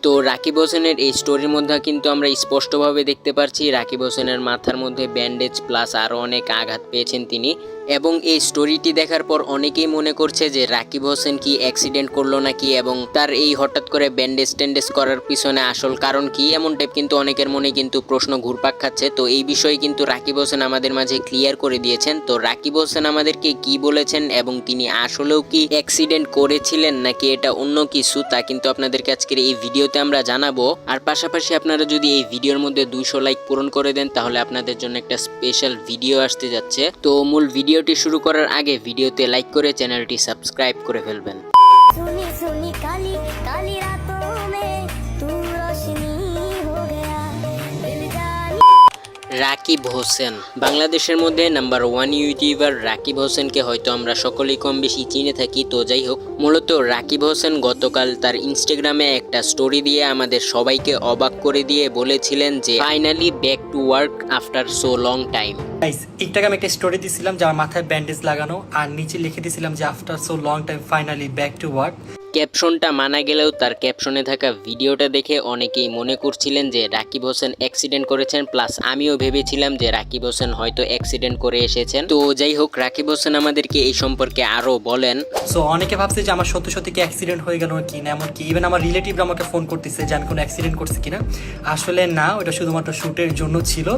তো রাকিব হোসেনের এই স্টোরির মধ্যে কিন্তু আমরা স্পষ্টভাবে দেখতে পাচ্ছি রাকিব হোসেনের মাথার মধ্যে ব্যান্ডেজ প্লাস আরও অনেক আঘাত পেয়েছেন তিনি। এবং এই স্টোরিটি দেখার পর অনেকেই মনে করছে যে রাকিব হোসেন কি অ্যাক্সিডেন্ট করলো নাকি এবং তার এই হঠাৎ করে ব্যান্ডেজ ট্যান্ডেজ করার পিছনে আসল কারণ কি, এমন টাইপ কিন্তু অনেকের মনে কিন্তু প্রশ্ন ঘুরপাক খাচ্ছে। তো এই বিষয়ে কিন্তু রাকিব হোসেন আমাদের মাঝে ক্লিয়ার করে দিয়েছেন। তো রাকিব হোসেন আমাদেরকে কি বলেছেন এবং তিনি আসলেও কি অ্যাক্সিডেন্ট করেছিলেন নাকি এটা অন্য কিছু, তা কিন্তু আপনাদেরকে আজকের এই ভিডিওতে আমরা জানাবো। আর পাশাপাশি আপনারা যদি এই ভিডিওর মধ্যে 200 লাইক পূরণ করে দেন তাহলে আপনাদের জন্য একটা স্পেশাল ভিডিও আসতে যাচ্ছে। তো মূল ভিডিওটি শুরু করার আগে ভিডিওতে লাইক করে চ্যানেলটি সাবস্ক্রাইব করে ফেলবেন। রাকিব হোসেন বাংলাদেশের মধ্যে নাম্বার 1 ইউটিউবার রাকিব হোসেনকে হয়তো আমরা সকলেই কম বেশি চিনে থাকি। তো যাই হোক, মূলত রাকিব হোসেন গতকাল তার ইনস্টাগ্রামে একটা স্টোরি দিয়ে আমাদের সবাইকে অবাক করে দিয়ে বলেছিলেন যে finally back to work after so long time. আমি একটা স্টোরি দিয়েছিলাম যে আমার মাথায় ব্যান্ডেজ লাগানো আর নিচে লিখে দিয়েছিলাম যে after so long time finally back to work. ক্যাপশনটা মানা গেলেও তার ক্যাপশনে থাকা ভিডিওটা দেখে অনেকেই মনে করছিলেন যে রাকিব হোসেন অ্যাক্সিডেন্ট করেছেন, প্লাস আমিও ভেবেছিলাম যে রাকিব হোসেন হয়তো অ্যাক্সিডেন্ট করে এসেছেন। তো যাই হোক, রাকিব হোসেন আমাদেরকে এই সম্পর্কে আরো বলেন। সো অনেকে ভাবছে যে আমার সত্যি সত্যি কি অ্যাক্সিডেন্ট হয়ে গেল কি না, এমনকি ইভেন আমার রিলেটিভরা আমাকে ফোন করতেছে যে আমি কোনো অ্যাক্সিডেন্ট করছি কিনা। আসলে না, ওটা শুধুমাত্র শুটের জন্য ছিল।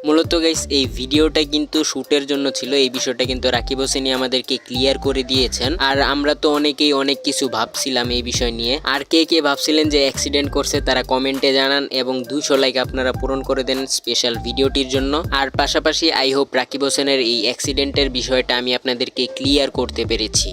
মূলত গাইস এই ভিডিওটা কিন্তু শুটের জন্য ছিল, এই বিষয়টা কিন্তু রাকিব হোসেনই আমাদেরকে ক্লিয়ার করে দিয়েছেন। আর আমরা তো অনেকেই অনেক কিছু ভাবছিলাম এই বিষয় নিয়ে। আর কে কে ভাবছিলেন যে অ্যাক্সিডেন্ট করছে তারা কমেন্টে জানান এবং 200 লাইক আপনারা পূরণ করে দেন স্পেশাল ভিডিওটির জন্য। আর পাশাপাশি আই হোপ রাকিব হোসেনের এই অ্যাক্সিডেন্টের বিষয়টা আমি আপনাদেরকে ক্লিয়ার করতে পেরেছি।